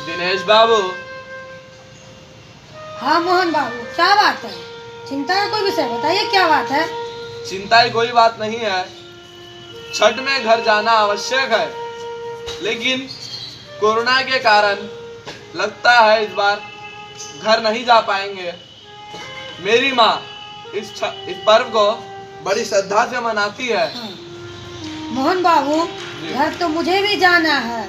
दिनेश बाबू। हाँ मोहन बाबू, क्या बात है? चिंता का कोई विषय बताइए, क्या बात है? चिंता की कोई बात नहीं है। छठ में घर जाना आवश्यक है, लेकिन कोरोना के कारण लगता है इस बार घर नहीं जा पाएंगे। मेरी माँ इस पर्व को बड़ी श्रद्धा से मनाती है। हाँ। मोहन बाबू, घर तो मुझे भी जाना है।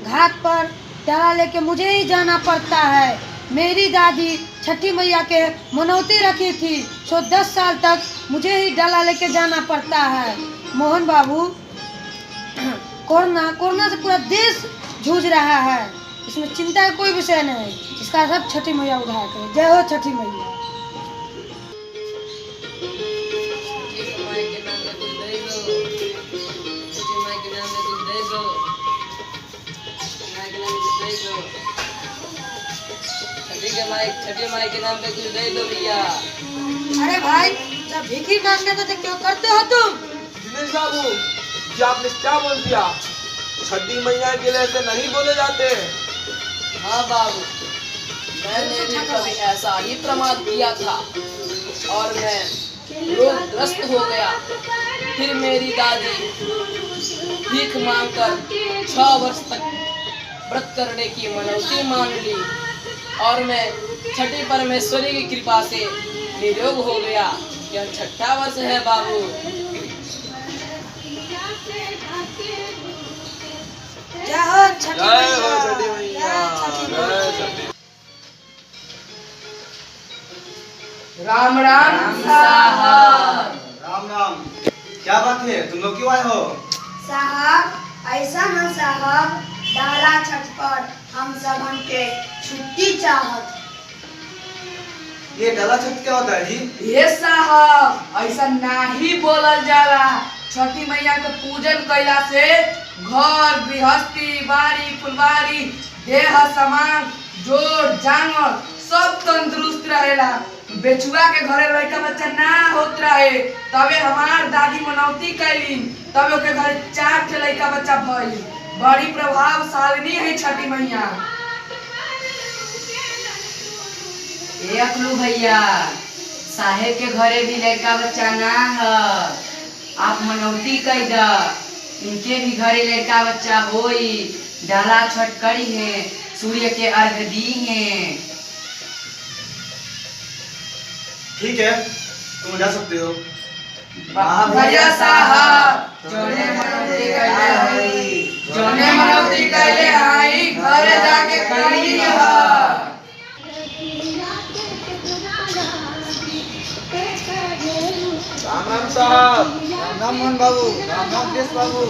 घाट पर डाला लेके मुझे ही जाना पड़ता है। मेरी दादी छठी मैया के मनौती रखी थी, सो 10 साल तक मुझे ही डाला लेके जाना पड़ता है। मोहन बाबू, कोरोना से पूरा देश जूझ रहा है। इसमें चिंता का कोई विषय नहीं। इसका सब छठी मैया उद्धार करे। जय हो छठी मैया। छठी माई के नाम पे कुछ दे दो भैया। अरे भाई, जब भीखी मांगने तो क्यों करते हो तुम? दिनेश बाबू, क्या आपने क्या बोल दिया? छठी मैया के लिए ऐसे नहीं बोले जाते। हाँ बाबू, मैंने भी कभी ऐसा ही प्रमाद किया था और मैं रोगग्रस्त हो गया। फिर मेरी दादी भीख मांगकर 6 वर्ष तक व्रत करने की मनौती मान ली और मैं छठी परमेश्वरी की कृपा से निरोग हो गया। यह 6ठा वर्ष है बाबू। जय हो छठी जय हो मैया। छठी मैया। जय छठी। राम राम साहब। राम राम। क्या बात है, तुम लोग क्यों आए हो? साहब, ऐसा न साहब, डाला छठ पर हम सबन के छुट्टी चाहत। ये डाला छठ क्या होता है जी? ये साहब, ऐसा नहीं बोलल जाला। छठी मैया के पूजन कैला से घर गृहस्थी बाड़ी फुलवारी देह सामान जोड़ जांगर सब तंदुरुस्त रहेला। बेचुआ के घरे लड़का बच्चा ना होत रहे, तबे हमार दादी मनौती कैली, तबे ओके घरे 4 ठे लड़का बच्चा भइल। बड़ी प्रभावशालिनी है छठी मैया। ए अकलू भैया, साहेब के घरे भी लड़का बच्चा ना है, आप मनौती कह द, इनके भी घरे लड़का बच्चा होई। डाला छठ करी है, सूर्य के अर्घ दी है। ठीक है, तुम जा सकते हो। भैया साहब, जोने मनौती कैले आई घरे जाके करी है। राम राम साहब। राम राम मोहन बाबू। राम राम देश बाबू।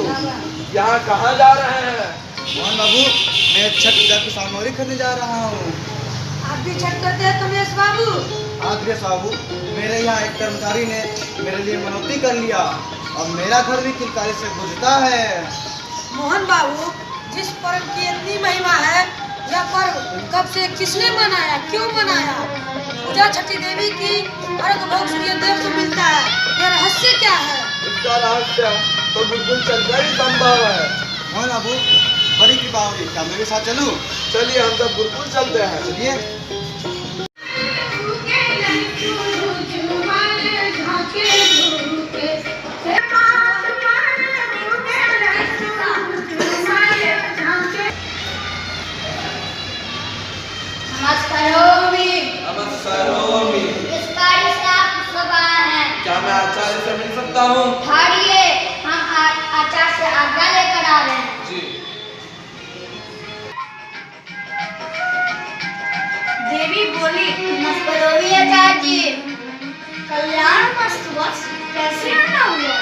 यहाँ कहाँ जा रहे हैं? मोहन बाबू, मैं छठ पूजा की सामग्री खरीदने जा रहा हूँ। आप भी छठ करते हैं कमलेश बाबू? हाँ दिनेश बाबू, मेरे यहाँ एक कर्मचारी ने मेरे लिए मनौती कर लिया और मेरा घर भी किलकारी से गुजरता है। मोहन बाबू, जिस पर्व की इतनी महिमा है, यह पर्व कब से किसने मनाया, क्यों मनाया? पूजा छठी देवी की अर्घ भोग सूर्य देव को मिलता है, यह रहस्य क्या है? इसका रहस्य तो बिल्कुल चलकर ही संभव है। मोहन बाबू, बड़ी कृपा होगी, क्या मेरे साथ चलूं? चलिए, हम सब बिल्कुल चलते हैं। चलिए। नमस्कारोमि। इस कार्य से आप सब आए हैं। क्या मैं आचार्य से मिल सकता हूँ? हारिए, हम आचार्य से आज्ञा लेकर आ रहे हैं। जी। देवी बोली, नमस्कारोमि आचार्य जी। कल्याण मस्तु वत्स, कैसे आना हुआ?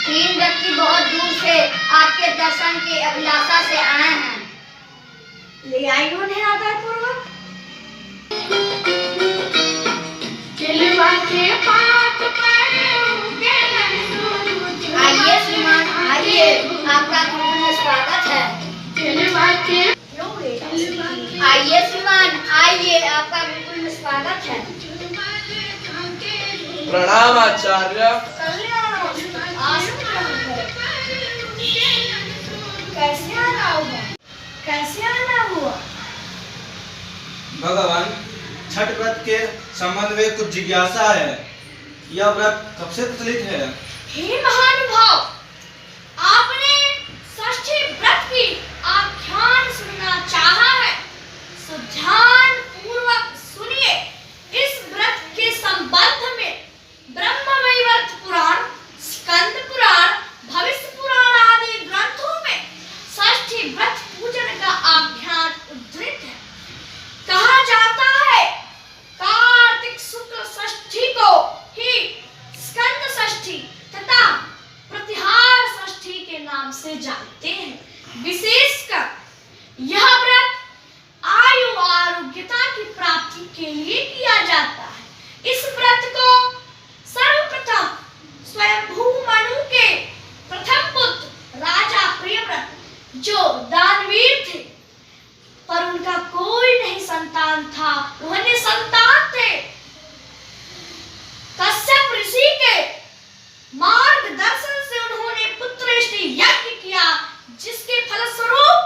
3 व्यक्ति बहुत दूर से आपके दर्शन की अभिलाषा से आए हैं। ले आई उन्हें आदर पूर्वक। आइए श्रीमान, आइए, आपका गुरुकुल स्वागत है। आइए श्रीमान, आइए, आपका गुरुकुल में स्वागत है। प्रणाम आचार्य। कैसे आना हुआ? कैसे आना हुआ? छठ व्रत के संबंध में कुछ जिज्ञासा है। यह व्रत कब से प्रचलित है? हे महानुभाव, आपने षष्ठी व्रत की आख्यान सुनना चाहा है, सो ध्यान पूर्वक सुनिए। इस व्रत के संबंध में ब्रह्मवैवर्त पुराण, स्कंद पुराण, भविष्य पुराण आदि ग्रंथों में षष्ठी व्रत पूजन का आख्यान उद्धृत है। कहा जाता है कार्तिक शुक्ल षष्ठी को ही स्कंद षष्ठी तथा प्रतिहार षष्ठी के नाम से जानते हैं। विशेषकर यह व्रत आयु आरोग्यता की प्राप्ति के लिए किया जाता है। इस व्रत को सर्वप्रथम स्वयंभू मनु के प्रथम पुत्र राजा प्रियव्रत, जो दानवीर थे पर उनका कोई नहीं संतान था, उन्हें संतान थे, कश्यप ऋषि के मार्गदर्शन से उन्होंने पुत्रेष्टि यज्ञ किया, जिसके फलस्वरूप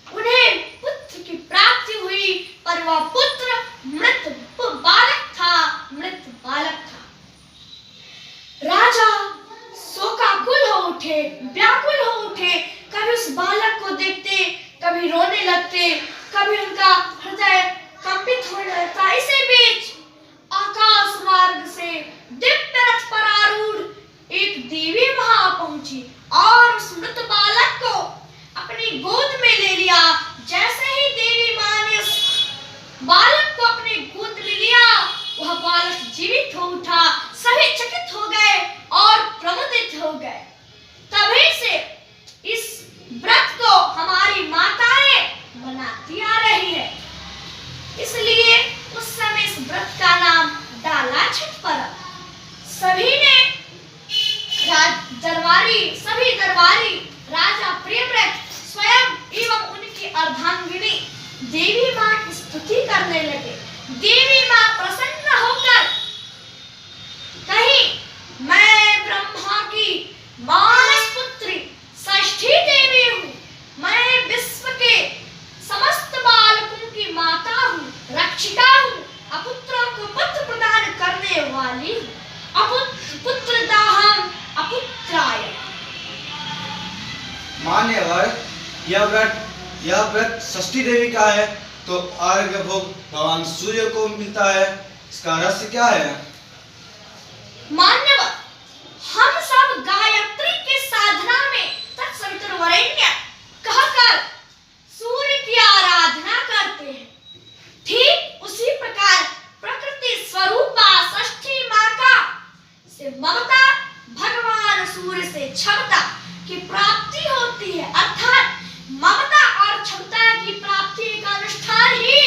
उन्हें पुत्र की प्राप्ति हुई, पर वह पुत्र मृत बालक था। राजा शोकाकुल हो उठे, व्याकुल हो उठे, कभी उस बालक को देखते, कभी रोने लगते, कभी उनका हृदय कंपित होने लगता। इसी बीच आकाश मार्ग से दिव्य रथ पर आरूढ़ एक देवी वहां पहुंची और उस मृत बालक को अपनी गोद में ले लिया। जैसे ही देवी मां ने उस बालक को अपनी गोद में लिया, वह बालक जीवित हो उठा। सभी चकित हो गए और प्रमुदित हो गए। तभी से इस व्रत को हमारी माताएं मनाती आ रही है, इसलिए उस समय इस व्रत का नाम डाला छठ पर्व। सभी दरबारी राजा प्रियव्रत स्वयं एवं उनकी अर्धांगिनी देवी मां की स्तुति करने लगे। देवी मां प्रसन्न होकर कही, मैं ब्रह्मा की मानस पुत्री षष्ठी देवी हूँ, मैं विश्व के समस्त बालकों की माता हूँ, रक्षिता हूँ, अपुत्रों को पुत्र प्रदान करने वाली हूँ, पुत्र दाहम अपुत्राय। मान्यवर, यह व्रत षष्ठी देवी का है, तो अर्घ्य भोग भगवान सूर्य को मिलता है, इसका रहस्य क्या है? मान्यवर, हम सब गायत्री की साधना में तत्सवितुर्वरेण्य कहकर सूर्य की आराधना करते हैं। ठीक उसी प्रकार प्रकृति स्वरूपा षष्ठी माता से ममता, भगवान सूर्य से क्षमता की प्राप्ति होती है, अर्थात ममता और क्षमता की प्राप्ति का अनुष्ठान ही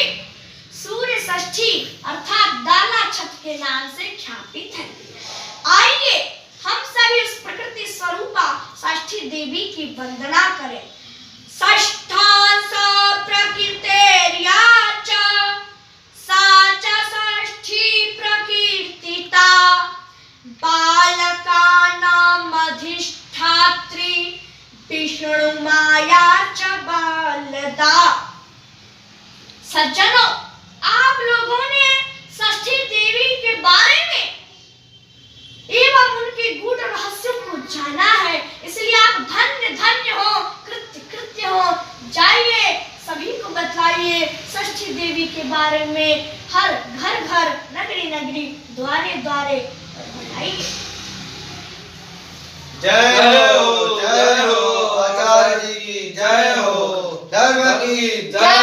सूर्य षष्ठी अर्थात डाला छठ के नाम से ख्यापित है। आइए हम सभी उस प्रकृति स्वरूपा षष्ठी देवी की वंदना करें। षष्ठांश प्रकृतेर्या च सा च षष्ठी प्रकीर्तिता, बालकानां अधिष्ठात्री विष्णु माया च बालदा। सज्जनों, आप लोगों ने षष्ठी देवी के बारे में एवं उनके गूढ़ रहस्यों को जाना है, इसलिए आप धन्य धन्य हो, कृत्य कृत्य हो। जाइए सभी को बतलाइए षष्ठी देवी के बारे में, हर घर घर, नगरी नगरी, द्वारे द्वारे बताइए। जय हो आचार्य जी की जय हो, धर्म की जय।